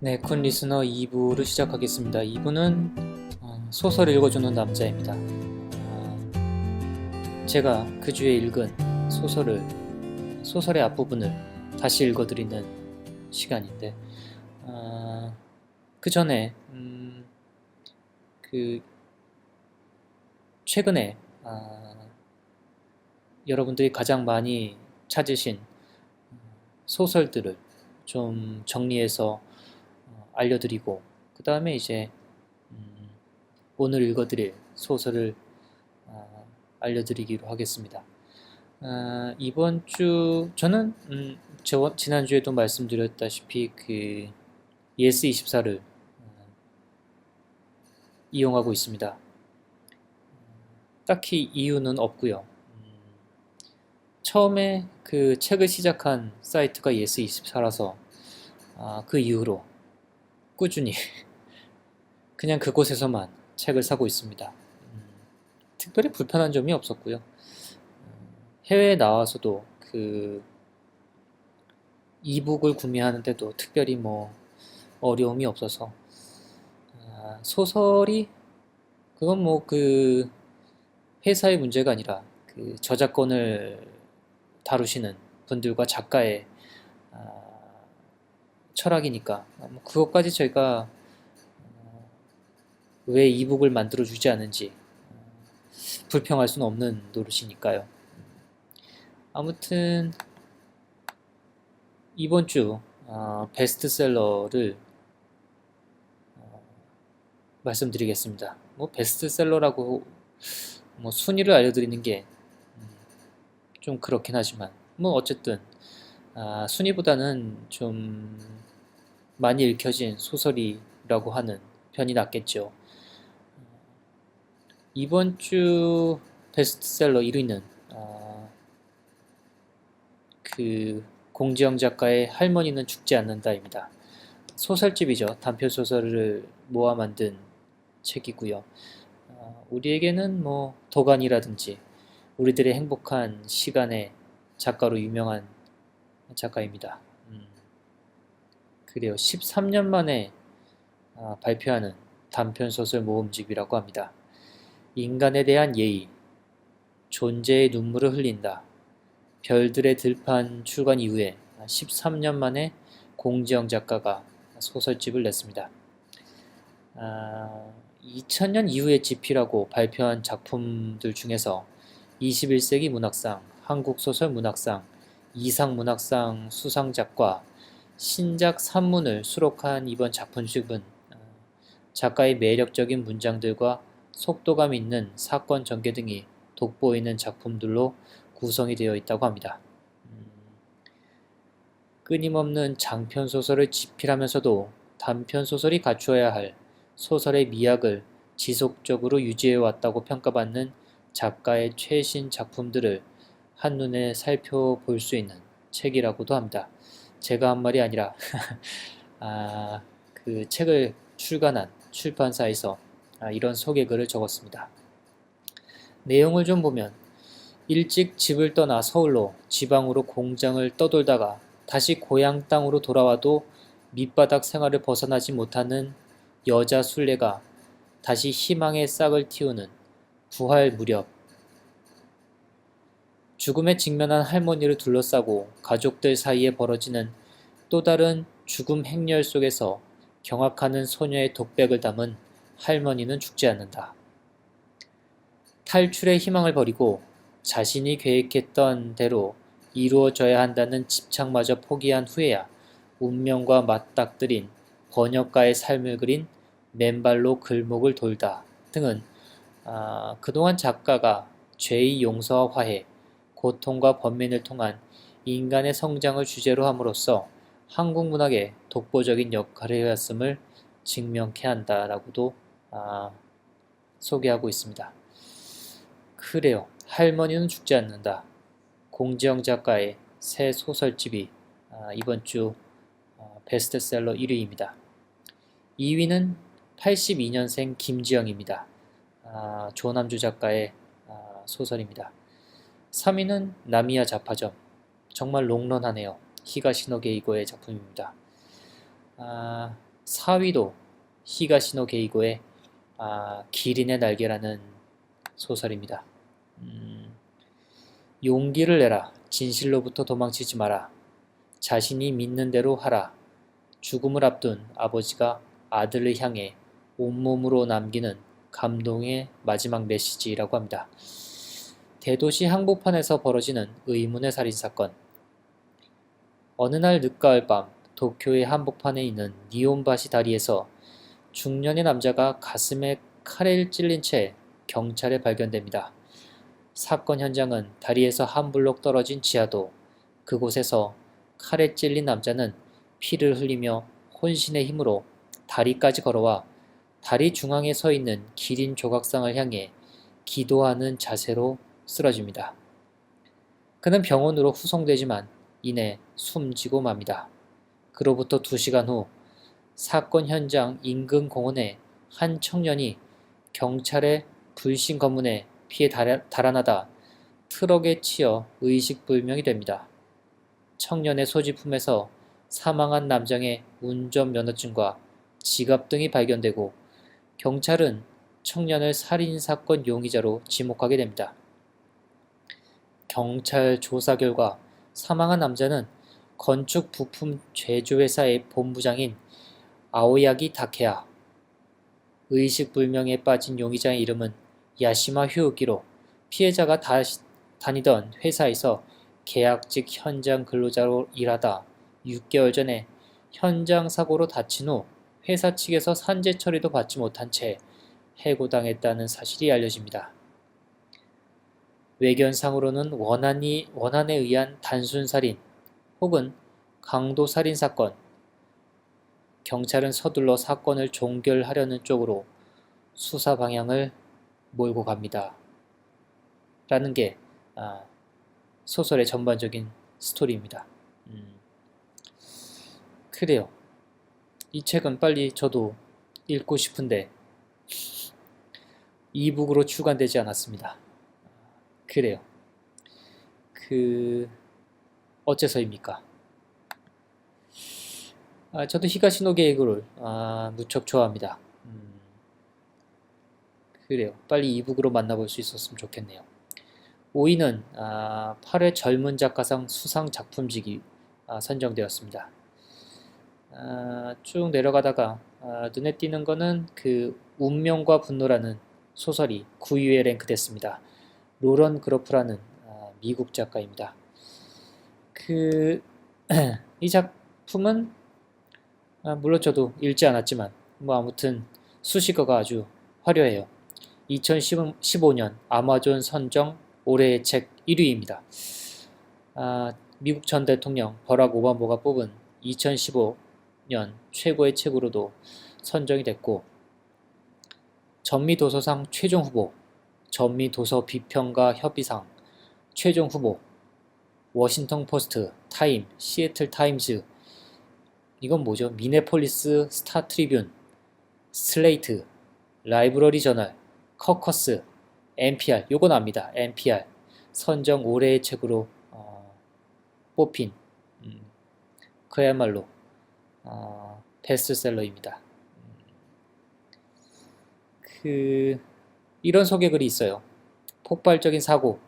네, 쿤 리스너 2부를 시작하겠습니다. 2부는 소설을 읽어주는 남자입니다. 제가 그 주에 읽은 소설의 앞부분을 다시 읽어드리는 시간인데, 그 전에 그 최근에 여러분들이 가장 많이 찾으신 소설들을 좀 정리해서 알려드리고, 그 다음에 이제 오늘 읽어드릴 소설을 알려드리기로 하겠습니다. 이번 주 저는 지난주에도 말씀드렸다시피 그 예스24를 이용하고 있습니다. 딱히 이유는 없고요. 처음에 그 책을 시작한 사이트가 예스24라서 그 이후로 꾸준히 그냥 그곳에서만 책을 사고 있습니다. 특별히 불편한 점이 없었고요. 해외에 나와서도 그 이북을 구매하는데도 특별히 뭐 어려움이 없어서 소설이 그건 뭐 그 회사의 문제가 아니라 그 저작권을 다루시는 분들과 작가의 철학이니까 뭐 그것까지 저희가 왜 이북을 만들어 주지 않은지 불평할 수는 없는 노릇이니까요. 아무튼 이번 주 베스트셀러를 말씀드리겠습니다. 뭐 베스트셀러라고 뭐 순위를 알려드리는 게 좀 그렇긴 하지만 뭐 어쨌든 순위보다는 좀 많이 읽혀진 소설이라고 하는 편이 낫겠죠. 이번 주 베스트셀러 1위는 그 공지영 작가의 할머니는 죽지 않는다입니다. 소설집이죠. 단편소설을 모아 만든 책이고요. 우리에게는 뭐 도가니라든지 우리들의 행복한 시간의 작가로 유명한 작가입니다. 그래요. 13년 만에 발표하는 단편소설 모음집이라고 합니다. 인간에 대한 예의, 존재의 눈물을 흘린다. 별들의 들판 출간 이후에 13년 만에 공지영 작가가 소설집을 냈습니다. 2000년 이후에 집필하고 발표한 작품들 중에서 21세기 문학상, 한국소설 문학상, 이상문학상 수상작과 신작 3문을 수록한 이번 작품집은 작가의 매력적인 문장들과 속도감 있는 사건 전개 등이 돋보이는 작품들로 구성이 되어 있다고 합니다. 끊임없는 장편소설을 집필하면서도 단편소설이 갖추어야 할 소설의 미학을 지속적으로 유지해왔다고 평가받는 작가의 최신 작품들을 한눈에 살펴볼 수 있는 책이라고도 합니다. 제가 한 말이 아니라 그 책을 출간한 출판사에서 이런 소개글을 적었습니다. 내용을 좀 보면 일찍 집을 떠나 서울로 지방으로 공장을 떠돌다가 다시 고향 땅으로 돌아와도 밑바닥 생활을 벗어나지 못하는 여자 순례가 다시 희망의 싹을 틔우는 부활 무렵 죽음에 직면한 할머니를 둘러싸고 가족들 사이에 벌어지는 또 다른 죽음 행렬 속에서 경악하는 소녀의 독백을 담은 할머니는 죽지 않는다. 탈출의 희망을 버리고 자신이 계획했던 대로 이루어져야 한다는 집착마저 포기한 후에야 운명과 맞닥뜨린 번역가의 삶을 그린 맨발로 글목을 돌다 등은 그동안 작가가 죄의 용서와 화해, 고통과 번민을 통한 인간의 성장을 주제로 함으로써 한국 문학의 독보적인 역할을 해왔음을 증명케 한다라고도 소개하고 있습니다. 그래요. 할머니는 죽지 않는다. 공지영 작가의 새 소설집이 이번 주 베스트셀러 1위입니다. 2위는 82년생 김지영입니다. 조남주 작가의 소설입니다. 3위는 나미야 자파점. 정말 롱런하네요. 히가시노 게이고의 작품입니다. 사위도 히가시노 게이고의 기린의 날개라는 소설입니다. 용기를 내라. 진실로부터 도망치지 마라. 자신이 믿는 대로 하라. 죽음을 앞둔 아버지가 아들을 향해 온몸으로 남기는 감동의 마지막 메시지라고 합니다. 대도시 한복판에서 벌어지는 의문의 살인사건. 어느 날 늦가을 밤 도쿄의 한복판에 있는 니온바시 다리에서 중년의 남자가 가슴에 칼에 찔린 채 경찰에 발견됩니다. 사건 현장은 다리에서 한 블록 떨어진 지하도. 그곳에서 칼에 찔린 남자는 피를 흘리며 혼신의 힘으로 다리까지 걸어와 다리 중앙에 서 있는 기린 조각상을 향해 기도하는 자세로 쓰러집니다. 그는 병원으로 후송되지만 이내 숨지고 맙니다. 그로부터 2시간 후 사건 현장 인근 공원에 한 청년이 경찰의 불신 검문에 피해 달아나다 트럭에 치여 의식불명이 됩니다. 청년의 소지품에서 사망한 남장의 운전면허증과 지갑 등이 발견되고 경찰은 청년을 살인사건 용의자로 지목하게 됩니다. 경찰 조사 결과 사망한 남자는 건축 부품 제조회사의 본부장인 아오야기 다케야. 의식불명에 빠진 용의자의 이름은 야시마 휴우기로 피해자가 다니던 회사에서 계약직 현장 근로자로 일하다 6개월 전에 현장 사고로 다친 후 회사 측에서 산재 처리도 받지 못한 채 해고당했다는 사실이 알려집니다. 외견상으로는 원한에 의한 단순살인 혹은 강도살인 사건. 경찰은 서둘러 사건을 종결하려는 쪽으로 수사 방향을 몰고 갑니다. 라는 게 소설의 전반적인 스토리입니다. 그래요. 이 책은 빨리 저도 읽고 싶은데 이북으로 출간되지 않았습니다. 그래요. 어째서입니까? 저도 히가시노 게이고를 무척 좋아합니다. 그래요. 빨리 이북으로 만나볼 수 있었으면 좋겠네요. 5위는 8회 젊은 작가상 수상 작품직이 선정되었습니다. 쭉 내려가다가 눈에 띄는 거는 그 운명과 분노라는 소설이 9위에 랭크됐습니다. 로런 그로프라는 미국 작가입니다. 이 작품은 물론 저도 읽지 않았지만 아무튼 수식어가 아주 화려해요. 2015년 아마존 선정 올해의 책 1위입니다. 미국 전 대통령 버락 오바마가 뽑은 2015년 최고의 책으로도 선정이 됐고 전미도서상 최종 후보, 전미도서 비평가 협의상 최종 후보, 워싱턴 포스트, 타임, 시애틀 타임즈, 이건 뭐죠? 미네폴리스 스타 트리뷴, 슬레이트, 라이브러리 저널, 커커스, NPR, 요건 압니다. NPR 선정 올해의 책으로 뽑힌 그야말로 베스트셀러입니다. 이런 소개글이 있어요. 폭발적인 사고,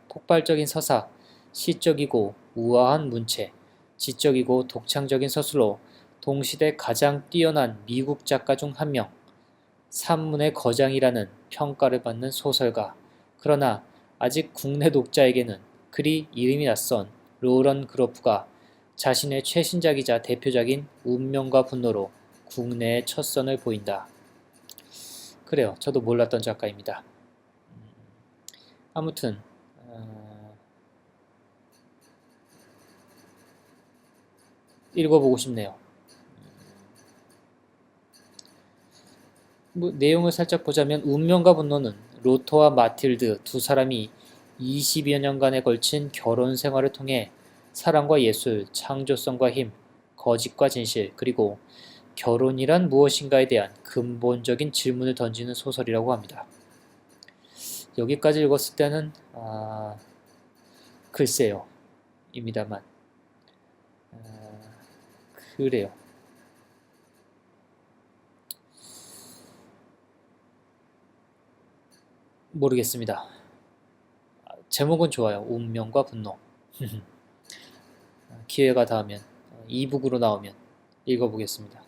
폭발적인 서사, 시적이고 우아한 문체, 지적이고 독창적인 서술로 동시대 가장 뛰어난 미국 작가 중 한 명, 산문의 거장이라는 평가를 받는 소설가. 그러나 아직 국내 독자에게는 그리 이름이 낯선 로런 그로프가 자신의 최신작이자 대표작인 운명과 분노로 국내에 첫 선을 보인다. 그래요. 저도 몰랐던 작가입니다. 아무튼 읽어보고 싶네요. 내용을 살짝 보자면 운명과 분노는 로토와 마틸드 두 사람이 20여 년간에 걸친 결혼 생활을 통해 사랑과 예술, 창조성과 힘, 거짓과 진실, 그리고 결혼이란 무엇인가에 대한 근본적인 질문을 던지는 소설이라고 합니다. 여기까지 읽었을 때는 글쎄요 입니다만 그래요. 모르겠습니다. 제목은 좋아요. 운명과 분노. 기회가 닿으면 이북으로 나오면 읽어보겠습니다.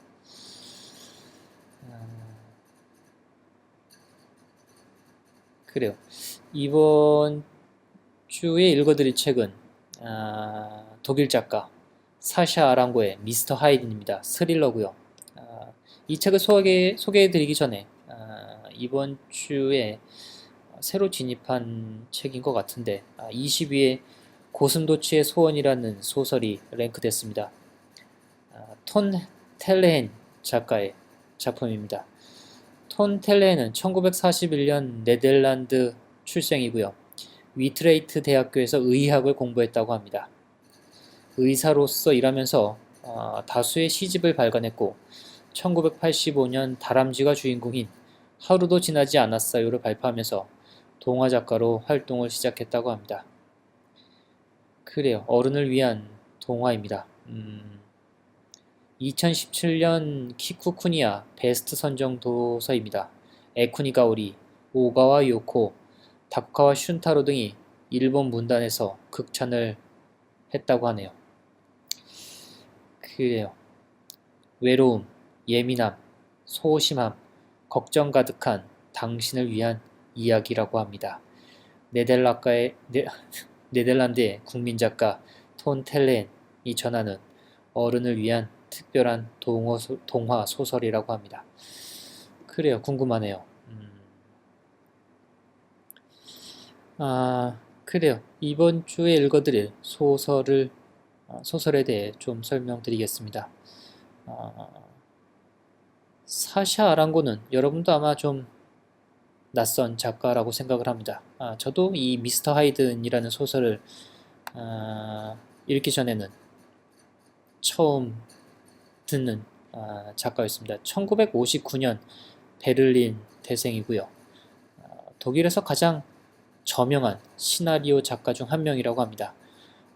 그래요. 이번 주에 읽어드릴 책은 독일 작가 사샤 아랑고의 미스터 하이든입니다. 스릴러고요. 이 책을 소개해드리기 전에 이번 주에 새로 진입한 책인 것 같은데 20위에 고슴도치의 소원이라는 소설이 랭크됐습니다. 톤 텔레헨 작가의 작품입니다. 톤 텔레헨은 1941년 네덜란드 출생이고요. 위트레이트 대학교에서 의학을 공부했다고 합니다. 의사로서 일하면서 다수의 시집을 발간했고 1985년 다람쥐가 주인공인 하루도 지나지 않았어요를 발표하면서 동화 작가로 활동을 시작했다고 합니다. 그래요. 어른을 위한 동화입니다. 2017년 키쿠쿠니아 베스트 선정 도서입니다. 에쿠니 가오리, 오가와 요코, 다쿠카와 슌타로 등이 일본 문단에서 극찬을 했다고 하네요. 그래요. 외로움, 예민함, 소심함, 걱정 가득한 당신을 위한 이야기라고 합니다. 네덜란드의 국민작가 톤 텔렌이 전하는 어른을 위한 특별한 동화 소설이라고 합니다. 그래요. 궁금하네요. 그래요. 이번 주에 읽어드릴 소설에 대해 좀 설명드리겠습니다. 사샤 아랑고는 여러분도 아마 좀 낯선 작가라고 생각을 합니다. 저도 이 미스터 하이든이라는 소설을 읽기 전에는 처음 듣는 작가였습니다. 1959년 베를린 태생이고요. 독일에서 가장 저명한 시나리오 작가 중 한 명이라고 합니다.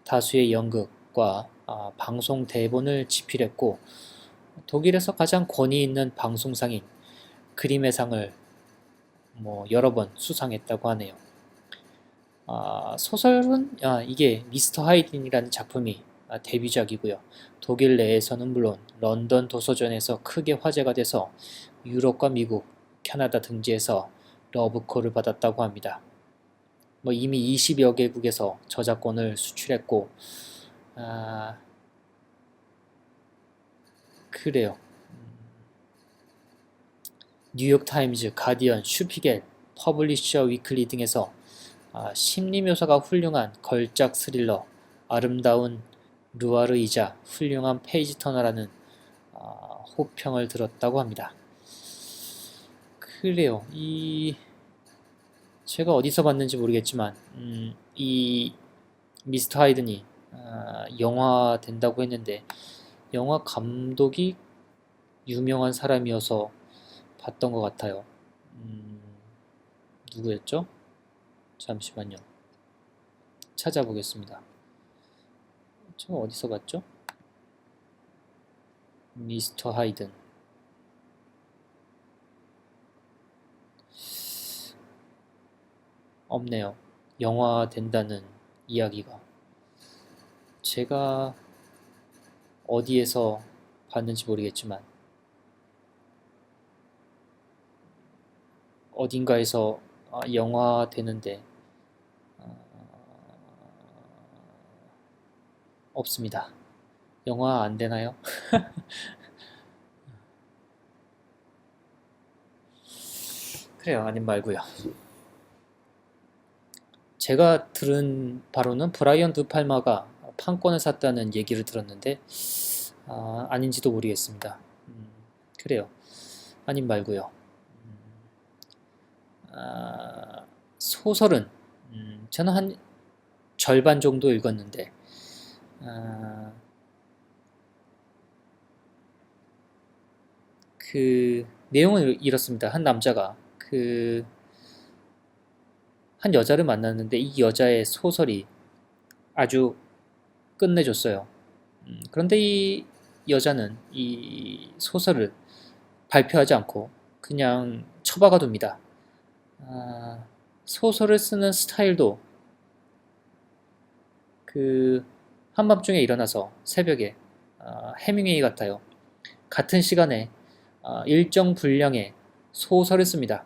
다수의 연극과 방송 대본을 집필했고 독일에서 가장 권위 있는 방송상인 그림의 상을 여러 번 수상했다고 하네요. 소설은 이게 미스터 하이든이라는 작품이 데뷔작이고요. 독일 내에서는 물론 런던 도서전에서 크게 화제가 돼서 유럽과 미국, 캐나다 등지에서 러브콜을 받았다고 합니다. 이미 20여 개국에서 저작권을 수출했고 그래요. 뉴욕타임즈, 가디언, 슈피겔, 퍼블리셔 위클리 등에서 심리 묘사가 훌륭한 걸작 스릴러, 아름다운 루아르이자 훌륭한 페이지 터너라는 호평을 들었다고 합니다. 그래요. 제가 어디서 봤는지 모르겠지만 이 미스터 하이든이 영화 된다고 했는데 영화 감독이 유명한 사람이어서 봤던 것 같아요. 누구였죠? 잠시만요. 찾아보겠습니다. 저 어디서 봤죠? 미스터 하이든. 없네요. 영화 된다는 이야기가. 제가 어디에서 봤는지 모르겠지만 어딘가에서 영화 되는데 없습니다. 영화 안 되나요? 그래요. 아님 말고요. 제가 들은 바로는 브라이언 드 팔마가 판권을 샀다는 얘기를 들었는데 아닌지도 모르겠습니다. 그래요. 아님 말고요. 소설은 저는 한 절반 정도 읽었는데 그 내용은 이렇습니다. 한 남자가 한 여자를 만났는데 이 여자의 소설이 아주 끝내줬어요. 그런데 이 여자는 이 소설을 발표하지 않고 그냥 처박아 둡니다. 소설을 쓰는 스타일도 그 한밤중에 일어나서 새벽에 해밍웨이 같아요. 같은 시간에 일정 분량의 소설을 씁니다.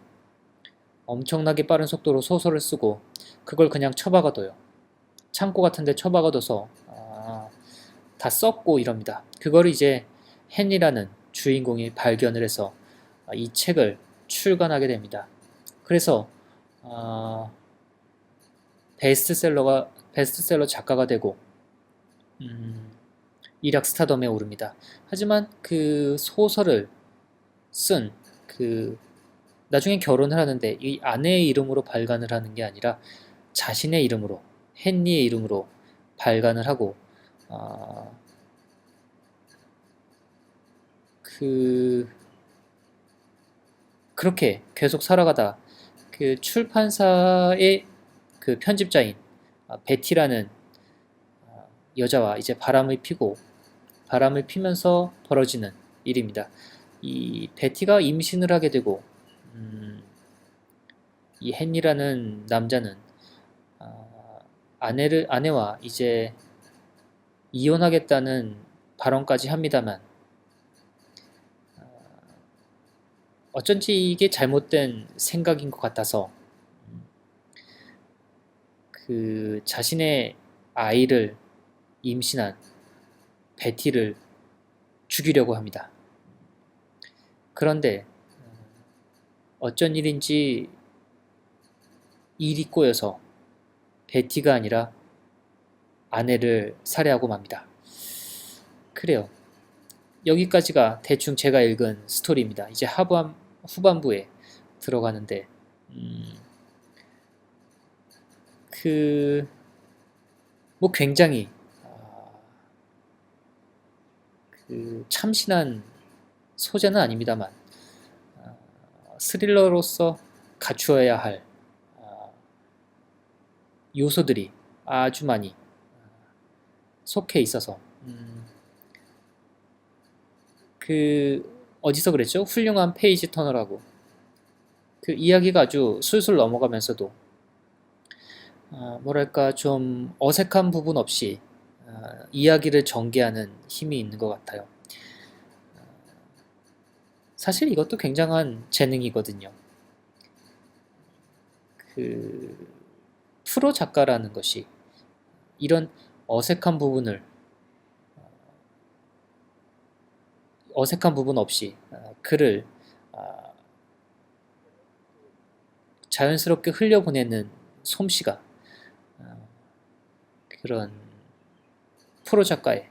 엄청나게 빠른 속도로 소설을 쓰고 그걸 그냥 처박아둬요. 창고 같은 데 처박아둬서 다 썩고 이럽니다. 그걸 이제 헨리라는 주인공이 발견을 해서 이 책을 출간하게 됩니다. 그래서 베스트셀러 작가가 되고 일약 스타덤에 오릅니다. 하지만 그 소설을 쓴 나중에 결혼을 하는데 이 아내의 이름으로 발간을 하는 게 아니라 자신의 이름으로, 헨리의 이름으로 발간을 하고 그렇게 계속 살아가다 그 출판사의 그 편집자인 베티라는 여자와 이제 바람을 피면서 벌어지는 일입니다. 이 베티가 임신을 하게 되고 이 헨리라는 남자는 아내와 이제 이혼하겠다는 발언까지 합니다만 어쩐지 이게 잘못된 생각인 것 같아서 그 자신의 아이를 임신한 베티를 죽이려고 합니다. 그런데 어쩐 일인지 일이 꼬여서 베티가 아니라 아내를 살해하고 맙니다. 그래요. 여기까지가 대충 제가 읽은 스토리입니다. 이제 후반부에 들어가는데 뭐 굉장히 참신한 소재는 아닙니다만 스릴러로서 갖추어야 할 요소들이 아주 많이 속해 있어서 어디서 그랬죠? 훌륭한 페이지 터너라고. 그 이야기가 아주 술술 넘어가면서도 뭐랄까 좀 어색한 부분 없이 이야기를 전개하는 힘이 있는 것 같아요. 사실 이것도 굉장한 재능이거든요. 프로 작가라는 것이 이런 어색한 부분 없이 글을 자연스럽게 흘려보내는 솜씨가 그런 프로 작가의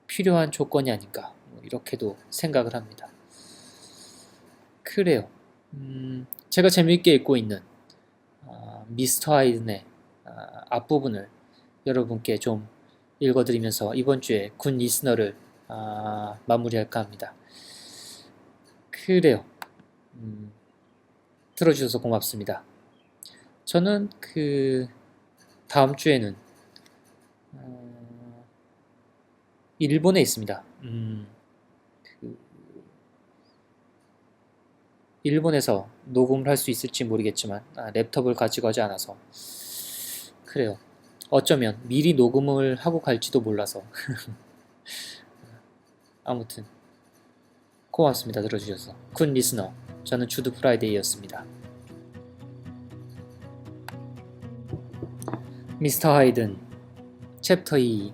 필요한 조건이 아닌가 이렇게도 생각을 합니다. 그래요. 제가 재미있게 읽고 있는 미스터 하이든의 앞부분을 여러분께 좀 읽어드리면서 이번 주에 굿 리스너를 마무리할까 합니다. 그래요. 들어주셔서 고맙습니다. 저는 다음 주에는 일본에 있습니다. 일본에서 녹음을 할 수 있을지 모르겠지만 랩톱을 가지고 가지 않아서 그래요. 어쩌면 미리 녹음을 하고 갈지도 몰라서 아무튼 고맙습니다. 들어주셔서. 굿 리스너, 저는 주드 프라이데이였습니다. 미스터 하이든 챕터 2.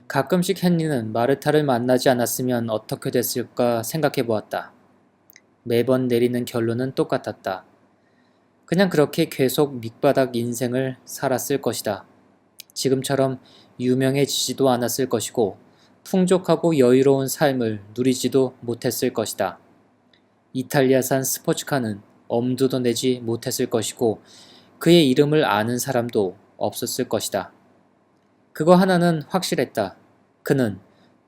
가끔씩 헨리는 마르타를 만나지 않았으면 어떻게 됐을까 생각해보았다. 매번 내리는 결론은 똑같았다. 그냥 그렇게 계속 밑바닥 인생을 살았을 것이다. 지금처럼 유명해지지도 않았을 것이고 풍족하고 여유로운 삶을 누리지도 못했을 것이다. 이탈리아산 스포츠카는 엄두도 내지 못했을 것이고 그의 이름을 아는 사람도 없었을 것이다. 그거 하나는 확실했다. 그는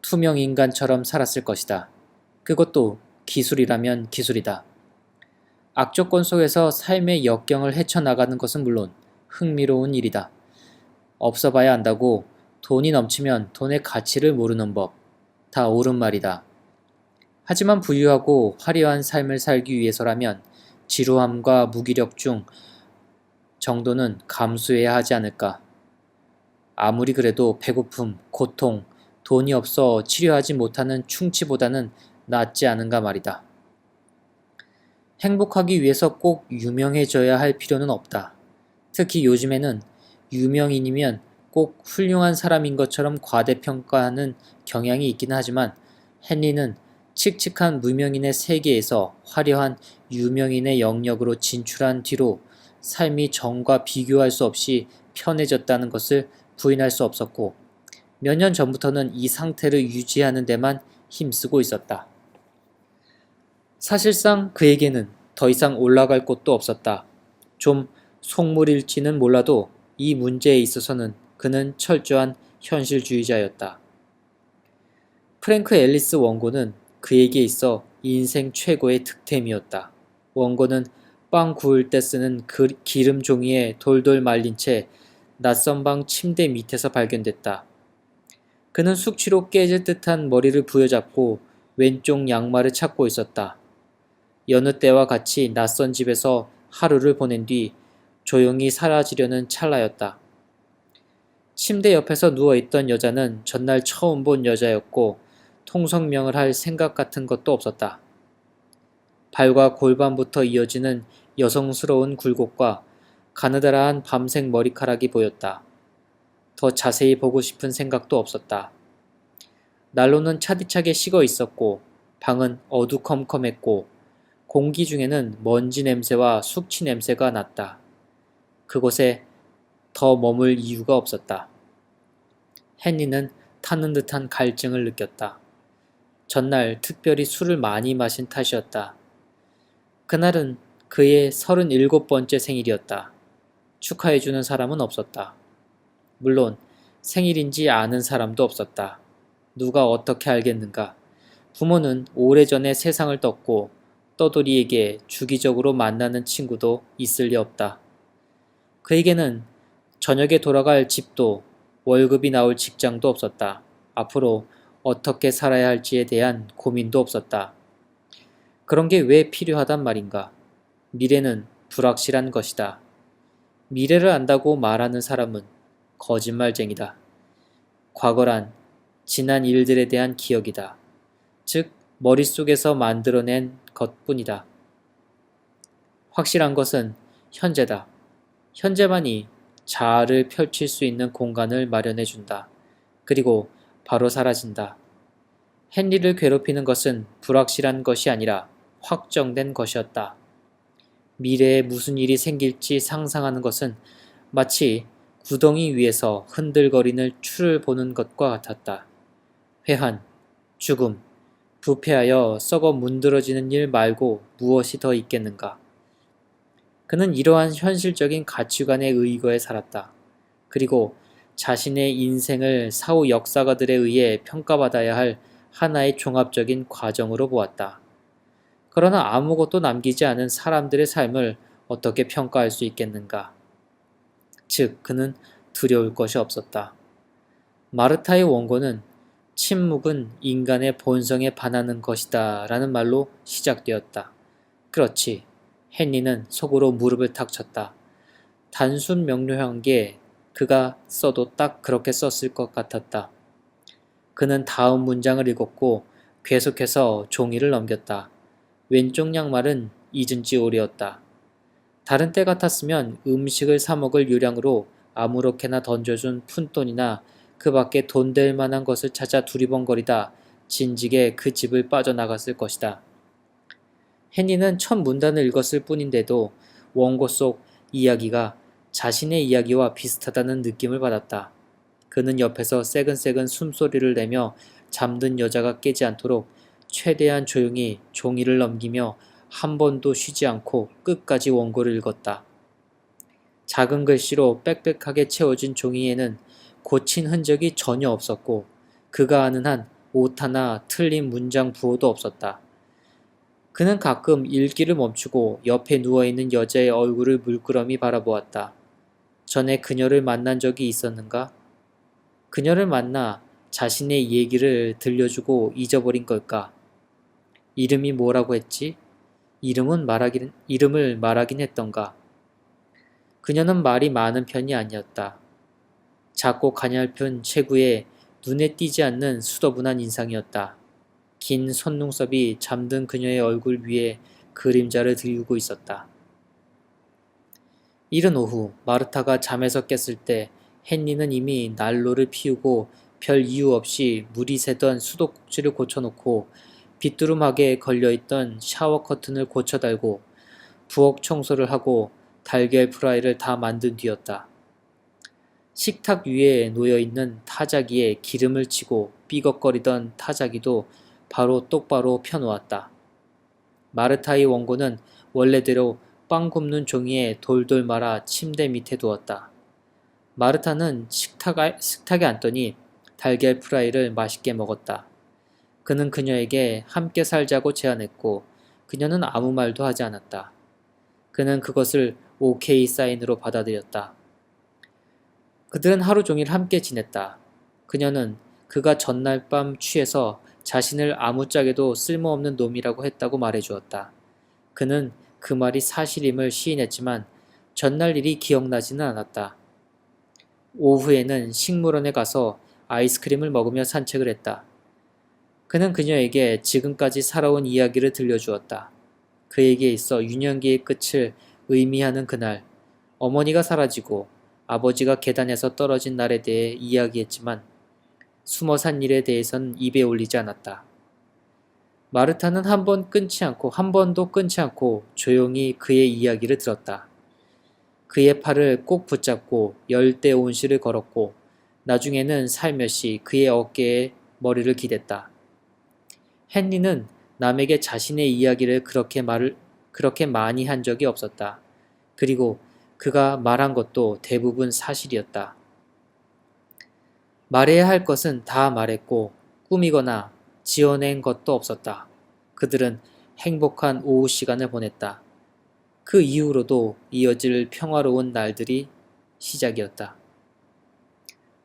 투명 인간처럼 살았을 것이다. 그것도 기술이라면 기술이다. 악조건 속에서 삶의 역경을 헤쳐나가는 것은 물론 흥미로운 일이다. 없어봐야 안다고 돈이 넘치면 돈의 가치를 모르는 법. 다 옳은 말이다. 하지만 부유하고 화려한 삶을 살기 위해서라면 지루함과 무기력 중 정도는 감수해야 하지 않을까. 아무리 그래도 배고픔, 고통, 돈이 없어 치료하지 못하는 충치보다는 낫지 않은가 말이다. 행복하기 위해서 꼭 유명해져야 할 필요는 없다. 특히 요즘에는 유명인이면 꼭 훌륭한 사람인 것처럼 과대평가하는 경향이 있긴 하지만 헨리는 칙칙한 무명인의 세계에서 화려한 유명인의 영역으로 진출한 뒤로 삶이 전과 비교할 수 없이 편해졌다는 것을 부인할 수 없었고 몇 년 전부터는 이 상태를 유지하는 데만 힘쓰고 있었다. 사실상 그에게는 더 이상 올라갈 곳도 없었다. 좀 속물일지는 몰라도 이 문제에 있어서는 그는 철저한 현실주의자였다. 프랭크 앨리스 원고는 그에게 있어 인생 최고의 득템이었다. 원고는 빵 구울 때 쓰는 기름 종이에 돌돌 말린 채 낯선 방 침대 밑에서 발견됐다. 그는 숙취로 깨질 듯한 머리를 부여잡고 왼쪽 양말을 찾고 있었다. 여느 때와 같이 낯선 집에서 하루를 보낸 뒤 조용히 사라지려는 찰나였다. 침대 옆에서 누워있던 여자는 전날 처음 본 여자였고 통성명을 할 생각 같은 것도 없었다. 발과 골반부터 이어지는 여성스러운 굴곡과 가느다란 밤색 머리카락이 보였다. 더 자세히 보고 싶은 생각도 없었다. 난로는 차디차게 식어 있었고 방은 어두컴컴했고 공기 중에는 먼지 냄새와 숙취 냄새가 났다. 그곳에 더 머물 이유가 없었다. 헨리는 타는 듯한 갈증을 느꼈다. 전날 특별히 술을 많이 마신 탓이었다. 그날은 그의 37번째 생일이었다. 축하해주는 사람은 없었다. 물론 생일인지 아는 사람도 없었다. 누가 어떻게 알겠는가. 부모는 오래전에 세상을 떴고 떠돌이에게 주기적으로 만나는 친구도 있을 리 없다. 그에게는 저녁에 돌아갈 집도 월급이 나올 직장도 없었다. 앞으로 어떻게 살아야 할지에 대한 고민도 없었다. 그런 게 왜 필요하단 말인가? 미래는 불확실한 것이다. 미래를 안다고 말하는 사람은 거짓말쟁이다. 과거란 지난 일들에 대한 기억이다. 즉, 머릿속에서 만들어낸 것뿐이다. 확실한 것은 현재다. 현재만이 자아를 펼칠 수 있는 공간을 마련해준다. 그리고 바로 사라진다. 헨리를 괴롭히는 것은 불확실한 것이 아니라 확정된 것이었다. 미래에 무슨 일이 생길지 상상하는 것은 마치 구덩이 위에서 흔들거리는 추를 보는 것과 같았다. 회한, 죽음, 부패하여 썩어 문드러지는 일 말고 무엇이 더 있겠는가. 그는 이러한 현실적인 가치관에 의거해 살았다. 그리고 자신의 인생을 사후 역사가들에 의해 평가받아야 할 하나의 종합적인 과정으로 보았다. 그러나 아무것도 남기지 않은 사람들의 삶을 어떻게 평가할 수 있겠는가. 즉, 그는 두려울 것이 없었다. 마르타의 원고는 침묵은 인간의 본성에 반하는 것이다 라는 말로 시작되었다. 그렇지. 헨리는 속으로 무릎을 탁 쳤다. 단순 명료한 게 그가 써도 딱 그렇게 썼을 것 같았다. 그는 다음 문장을 읽었고 계속해서 종이를 넘겼다. 왼쪽 양말은 잊은 지 오래였다. 다른 때 같았으면 음식을 사 먹을 요량으로 아무렇게나 던져준 푼돈이나 그 밖에 돈 될 만한 것을 찾아 두리번거리다 진직에 그 집을 빠져나갔을 것이다. 헨리는 첫 문단을 읽었을 뿐인데도 원고 속 이야기가 자신의 이야기와 비슷하다는 느낌을 받았다. 그는 옆에서 새근새근 숨소리를 내며 잠든 여자가 깨지 않도록 최대한 조용히 종이를 넘기며 한 번도 쉬지 않고 끝까지 원고를 읽었다. 작은 글씨로 빽빽하게 채워진 종이에는 고친 흔적이 전혀 없었고 그가 아는 한 오타나 틀린 문장 부호도 없었다. 그는 가끔 읽기를 멈추고 옆에 누워있는 여자의 얼굴을 물끄러미 바라보았다. 전에 그녀를 만난 적이 있었는가? 그녀를 만나 자신의 얘기를 들려주고 잊어버린 걸까? 이름이 뭐라고 했지? 이름을 말하긴 했던가. 그녀는 말이 많은 편이 아니었다. 작고 가냘픈 체구에 눈에 띄지 않는 수더분한 인상이었다. 긴 속눈썹이 잠든 그녀의 얼굴 위에 그림자를 들고 있었다. 이른 오후 마르타가 잠에서 깼을 때 헨리는 이미 난로를 피우고 별 이유 없이 물이 새던 수도꼭지를 고쳐놓고 빗두름하게 걸려있던 샤워 커튼을 고쳐달고 부엌 청소를 하고 달걀 프라이를 다 만든 뒤였다. 식탁 위에 놓여있는 타자기에 기름을 치고 삐걱거리던 타자기도 바로 똑바로 펴놓았다. 마르타의 원고는 원래대로 빵 굽는 종이에 돌돌 말아 침대 밑에 두었다. 마르타는 식탁에 앉더니 달걀 프라이를 맛있게 먹었다. 그는 그녀에게 함께 살자고 제안했고 그녀는 아무 말도 하지 않았다. 그는 그것을 오케이 사인으로 받아들였다. 그들은 하루 종일 함께 지냈다. 그녀는 그가 전날 밤 취해서 자신을 아무짝에도 쓸모없는 놈이라고 했다고 말해주었다. 그는 그 말이 사실임을 시인했지만 전날 일이 기억나지는 않았다. 오후에는 식물원에 가서 아이스크림을 먹으며 산책을 했다. 그는 그녀에게 지금까지 살아온 이야기를 들려주었다. 그에게 있어 유년기의 끝을 의미하는 그날, 어머니가 사라지고 아버지가 계단에서 떨어진 날에 대해 이야기했지만 숨어 산 일에 대해선 입에 올리지 않았다. 마르타는 한 번도 끊지 않고 조용히 그의 이야기를 들었다. 그의 팔을 꼭 붙잡고 열대 온실을 걸었고 나중에는 살며시 그의 어깨에 머리를 기댔다. 헨리는 남에게 자신의 이야기를 그렇게 많이 한 적이 없었다. 그리고 그가 말한 것도 대부분 사실이었다. 말해야 할 것은 다 말했고 꾸미거나 지어낸 것도 없었다. 그들은 행복한 오후 시간을 보냈다. 그 이후로도 이어질 평화로운 날들이 시작이었다.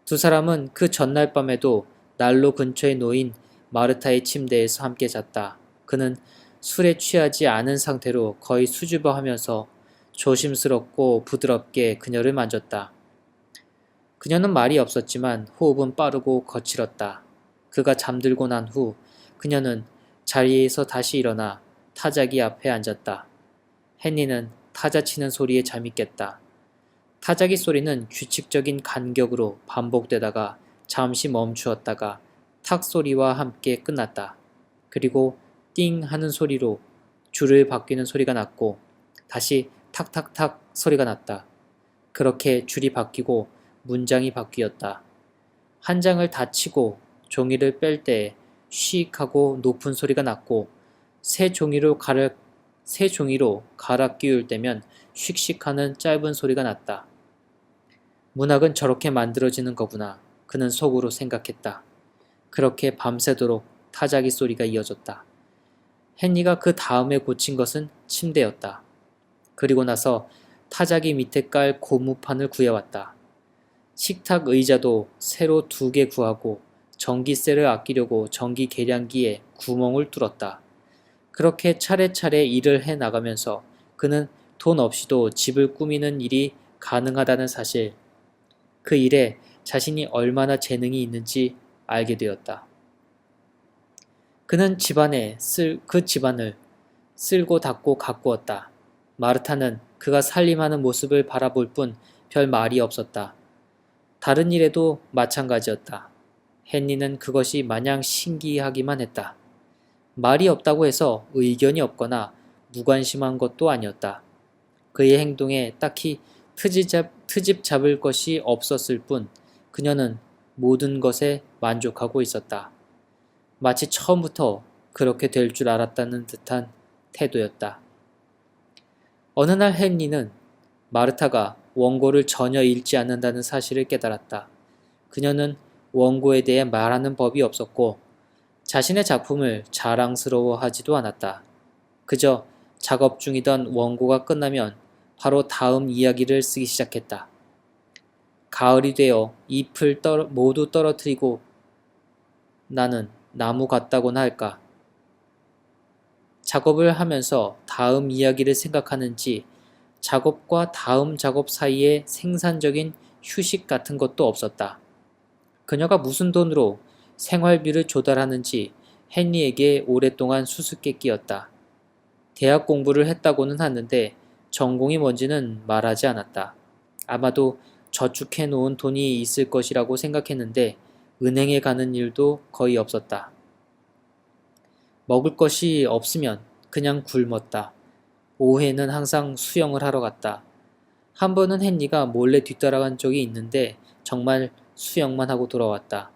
두 사람은 그 전날 밤에도 난로 근처에 놓인 마르타의 침대에서 함께 잤다. 그는 술에 취하지 않은 상태로 거의 수줍어하면서 조심스럽고 부드럽게 그녀를 만졌다. 그녀는 말이 없었지만 호흡은 빠르고 거칠었다. 그가 잠들고 난 후 그녀는 자리에서 다시 일어나 타자기 앞에 앉았다. 헨리는 타자 치는 소리에 잠이 깼다. 타자기 소리는 규칙적인 간격으로 반복되다가 잠시 멈추었다가 탁 소리와 함께 끝났다. 그리고 띵 하는 소리로 줄을 바뀌는 소리가 났고 다시 탁탁탁 소리가 났다. 그렇게 줄이 바뀌고 문장이 바뀌었다. 한 장을 닫히고 종이를 뺄 때에 쉬익 하고 높은 소리가 났고 새 종이로 갈아 끼울 때면 씩씩 하는 짧은 소리가 났다. 문학은 저렇게 만들어지는 거구나. 그는 속으로 생각했다. 그렇게 밤새도록 타자기 소리가 이어졌다. 헨리가 그 다음에 고친 것은 침대였다. 그리고 나서 타자기 밑에 깔 고무판을 구해왔다. 식탁 의자도 새로 2개 구하고 전기세를 아끼려고 전기 계량기에 구멍을 뚫었다. 그렇게 차례차례 일을 해 나가면서 그는 돈 없이도 집을 꾸미는 일이 가능하다는 사실, 그 일에 자신이 얼마나 재능이 있는지 알게 되었다. 그는 그 집안을 쓸고 닦고 가꾸었다. 마르타는 그가 살림하는 모습을 바라볼 뿐 별 말이 없었다. 다른 일에도 마찬가지였다. 헨리는 그것이 마냥 신기하기만 했다. 말이 없다고 해서 의견이 없거나 무관심한 것도 아니었다. 그의 행동에 딱히 트집 잡을 것이 없었을 뿐 그녀는 모든 것에 만족하고 있었다. 마치 처음부터 그렇게 될 줄 알았다는 듯한 태도였다. 어느 날 헨리는 마르타가 원고를 전혀 읽지 않는다는 사실을 깨달았다. 그녀는 원고에 대해 말하는 법이 없었고 자신의 작품을 자랑스러워하지도 않았다. 그저 작업 중이던 원고가 끝나면 바로 다음 이야기를 쓰기 시작했다. 가을이 되어 잎을 모두 떨어뜨리고 나는 나무 같다고나 할까. 작업을 하면서 다음 이야기를 생각하는지 작업과 다음 작업 사이에 생산적인 휴식 같은 것도 없었다. 그녀가 무슨 돈으로 생활비를 조달하는지 헨리에게 오랫동안 수수께끼였다. 대학 공부를 했다고는 하는데 전공이 뭔지는 말하지 않았다. 아마도 저축해 놓은 돈이 있을 것이라고 생각했는데 은행에 가는 일도 거의 없었다. 먹을 것이 없으면 그냥 굶었다. 오후에는 항상 수영을 하러 갔다. 한 번은 헨리가 몰래 뒤따라간 적이 있는데 정말 수영만 하고 돌아왔다.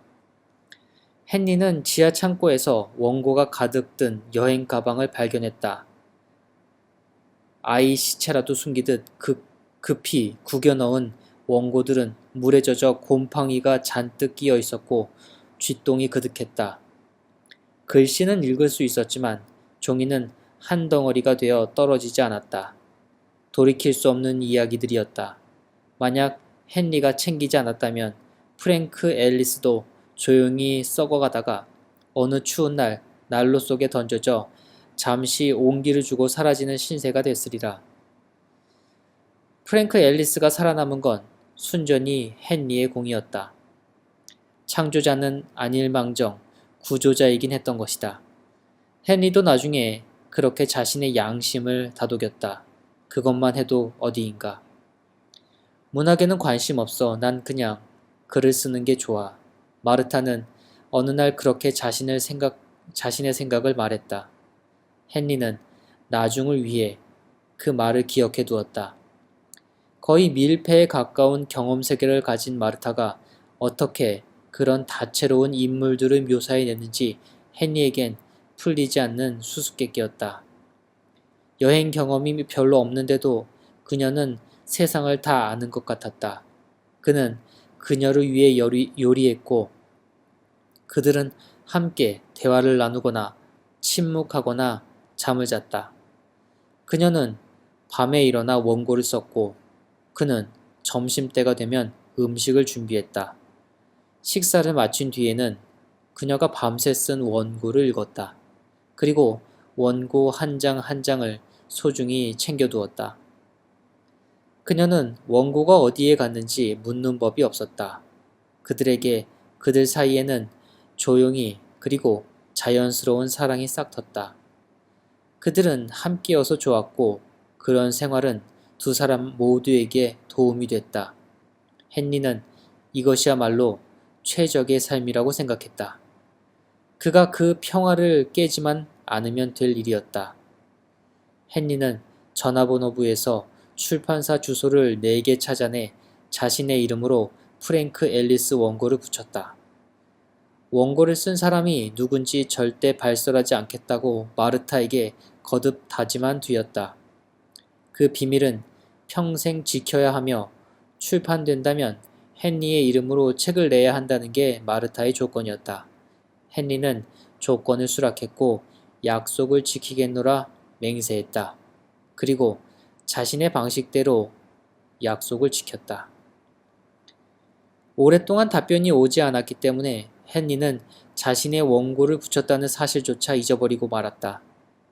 헨리는 지하 창고에서 원고가 가득 든 여행 가방을 발견했다. 아이 시체라도 숨기듯 급히 구겨 넣은 원고들은 물에 젖어 곰팡이가 잔뜩 끼어 있었고 쥐똥이 그득했다. 글씨는 읽을 수 있었지만 종이는 한 덩어리가 되어 떨어지지 않았다. 돌이킬 수 없는 이야기들이었다. 만약 헨리가 챙기지 않았다면 프랭크 앨리스도 조용히 썩어가다가 어느 추운 날 난로 속에 던져져 잠시 온기를 주고 사라지는 신세가 됐으리라. 프랭크 앨리스가 살아남은 건 순전히 헨리의 공이었다. 창조자는 아닐망정 구조자이긴 했던 것이다. 헨리도 나중에 그렇게 자신의 양심을 다독였다. 그것만 해도 어디인가. 문학에는 관심 없어. 난 그냥 글을 쓰는 게 좋아. 마르타는 어느 날 그렇게 자신의 생각을 말했다. 헨리는 나중을 위해 그 말을 기억해 두었다. 거의 밀폐에 가까운 경험 세계를 가진 마르타가 어떻게 그런 다채로운 인물들을 묘사해냈는지 헨리에겐 풀리지 않는 수수께끼였다. 여행 경험이 별로 없는데도 그녀는 세상을 다 아는 것 같았다. 그는 그녀를 위해 요리했고 그들은 함께 대화를 나누거나 침묵하거나 잠을 잤다. 그녀는 밤에 일어나 원고를 썼고 그는 점심때가 되면 음식을 준비했다. 식사를 마친 뒤에는 그녀가 밤새 쓴 원고를 읽었다. 그리고 원고 한 장 한 장을 소중히 챙겨두었다. 그녀는 원고가 어디에 갔는지 묻는 법이 없었다. 그들에게 그들 사이에는 조용히 그리고 자연스러운 사랑이 싹텄다. 그들은 함께여서 좋았고 그런 생활은 두 사람 모두에게 도움이 됐다. 헨리는 이것이야말로 최적의 삶이라고 생각했다. 그가 그 평화를 깨지만 않으면 될 일이었다. 헨리는 전화번호부에서 출판사 주소를 4개 찾아내 자신의 이름으로 프랭크 앨리스 원고를 붙였다. 원고를 쓴 사람이 누군지 절대 발설하지 않겠다고 마르타에게 거듭 다짐한 뒤였다. 그 비밀은 평생 지켜야 하며 출판된다면 헨리의 이름으로 책을 내야 한다는 게 마르타의 조건이었다. 헨리는 조건을 수락했고 약속을 지키겠노라 맹세했다. 그리고 자신의 방식대로 약속을 지켰다. 오랫동안 답변이 오지 않았기 때문에 헨리는 자신의 원고를 붙였다는 사실조차 잊어버리고 말았다.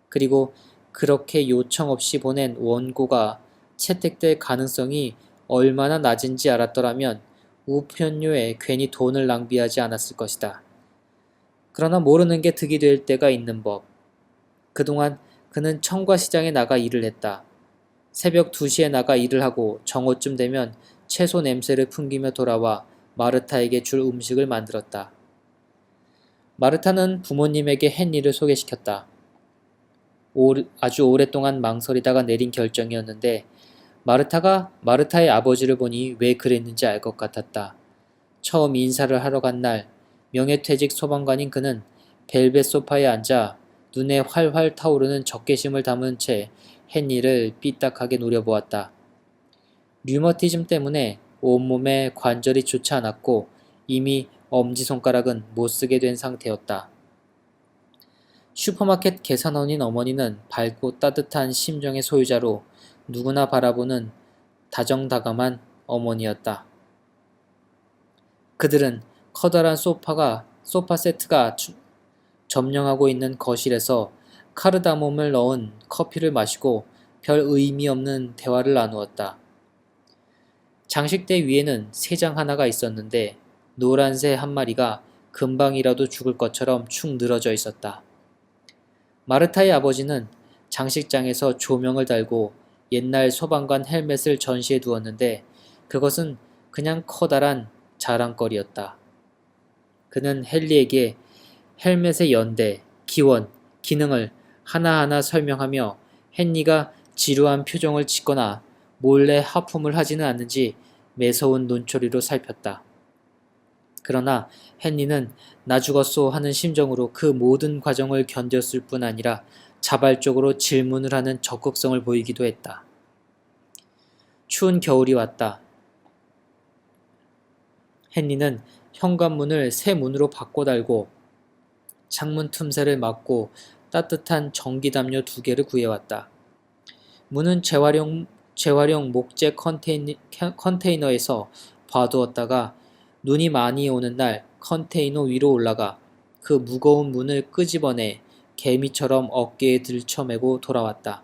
그리고 그렇게 요청 없이 보낸 원고가 채택될 가능성이 얼마나 낮은지 알았더라면 우편료에 괜히 돈을 낭비하지 않았을 것이다. 그러나 모르는 게 득이 될 때가 있는 법. 그동안 그는 청과시장에 나가 일을 했다. 새벽 2시에 나가 일을 하고 정오쯤 되면 채소 냄새를 풍기며 돌아와 마르타에게 줄 음식을 만들었다. 마르타는 부모님에게 헨리를 소개시켰다. 아주 오랫동안 망설이다가 내린 결정이었는데 마르타가 마르타의 아버지를 보니 왜 그랬는지 알 것 같았다. 처음 인사를 하러 간 날 명예퇴직 소방관인 그는 벨벳 소파에 앉아 눈에 활활 타오르는 적개심을 담은 채 헨리를 삐딱하게 노려보았다. 류머티즘 때문에 온몸에 관절이 좋지 않았고 이미 엄지손가락은 못쓰게 된 상태였다. 슈퍼마켓 계산원인 어머니는 밝고 따뜻한 심정의 소유자로 누구나 바라보는 다정다감한 어머니였다. 그들은 커다란 소파 세트가 점령하고 있는 거실에서 카르다몬을 넣은 커피를 마시고 별 의미 없는 대화를 나누었다. 장식대 위에는 새장 하나가 있었는데 노란 새 한 마리가 금방이라도 죽을 것처럼 축 늘어져 있었다. 마르타의 아버지는 장식장에서 조명을 달고 옛날 소방관 헬멧을 전시해 두었는데 그것은 그냥 커다란 자랑거리였다. 그는 헨리에게 헬멧의 연대, 기원, 기능을 하나하나 설명하며 헨리가 지루한 표정을 짓거나 몰래 하품을 하지는 않는지 매서운 눈초리로 살폈다. 그러나 헨리는 나 죽었소 하는 심정으로 그 모든 과정을 견뎠을 뿐 아니라 자발적으로 질문을 하는 적극성을 보이기도 했다. 추운 겨울이 왔다. 헨리는 현관문을 새 문으로 바꿔 달고 창문 틈새를 막고 따뜻한 전기담요 2개를 구해왔다. 문은 재활용 목재 컨테이너에서 봐두었다가 눈이 많이 오는 날 컨테이너 위로 올라가 그 무거운 문을 끄집어내 개미처럼 어깨에 들쳐매고 돌아왔다.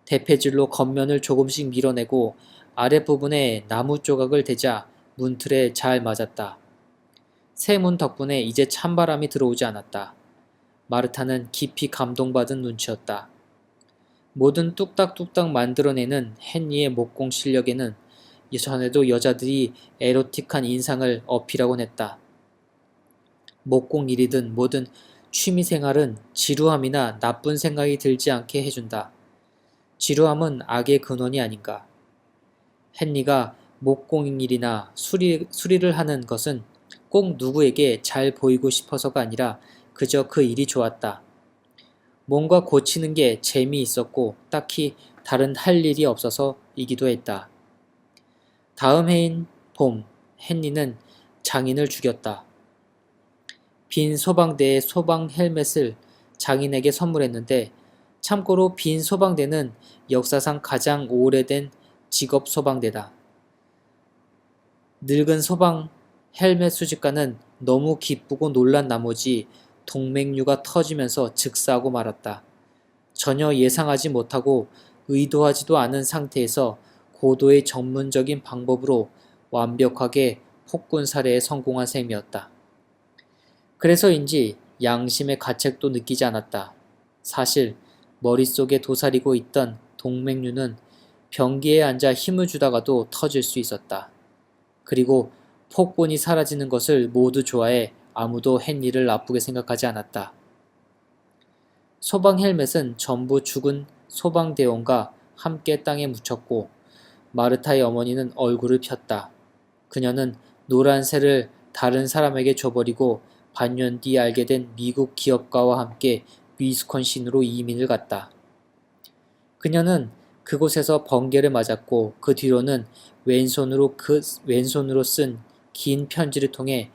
대패질로 겉면을 조금씩 밀어내고 아랫부분에 나무 조각을 대자 문틀에 잘 맞았다. 새 문 덕분에 이제 찬바람이 들어오지 않았다. 마르타는 깊이 감동받은 눈치였다. 뭐든 뚝딱뚝딱 만들어내는 헨리의 목공 실력에는 전에도 여자들이 에로틱한 인상을 어필하곤 했다. 목공 일이든 뭐든 취미생활은 지루함이나 나쁜 생각이 들지 않게 해준다. 지루함은 악의 근원이 아닌가. 헨리가 목공일이나 수리를 하는 것은 꼭 누구에게 잘 보이고 싶어서가 아니라 그저 그 일이 좋았다. 뭔가 고치는 게 재미있었고 딱히 다른 할 일이 없어서이기도 했다. 다음 해인 봄, 헨리는 장인을 죽였다. 빈 소방대의 소방 헬멧을 장인에게 선물했는데 참고로 빈 소방대는 역사상 가장 오래된 직업 소방대다. 늙은 소방 헬멧 수집가는 너무 기쁘고 놀란 나머지 동맥류가 터지면서 즉사하고 말았다. 전혀 예상하지 못하고 의도하지도 않은 상태에서 고도의 전문적인 방법으로 완벽하게 폭군 살해에 성공한 셈이었다. 그래서인지 양심의 가책도 느끼지 않았다. 사실 머릿속에 도사리고 있던 동맥류는 변기에 앉아 힘을 주다가도 터질 수 있었다. 그리고 폭군이 사라지는 것을 모두 좋아해 아무도 헨리를 나쁘게 생각하지 않았다. 소방 헬멧은 전부 죽은 소방대원과 함께 땅에 묻혔고 마르타의 어머니는 얼굴을 폈다. 그녀는 노란 새를 다른 사람에게 줘버리고 반년 뒤 알게 된 미국 기업가와 함께 위스콘신으로 이민을 갔다. 그녀는 그곳에서 번개를 맞았고 그 뒤로는 왼손으로 쓴 긴 편지를 통해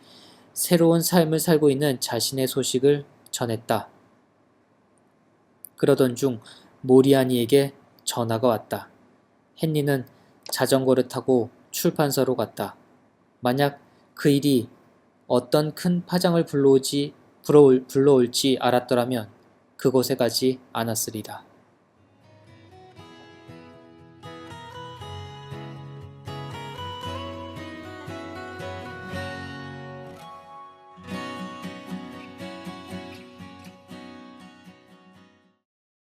새로운 삶을 살고 있는 자신의 소식을 전했다. 그러던 중 모리아니에게 전화가 왔다. 헨리는 자전거를 타고 출판사로 갔다. 만약 그 일이 어떤 큰 파장을 불러올지 알았더라면 그곳에 가지 않았으리라.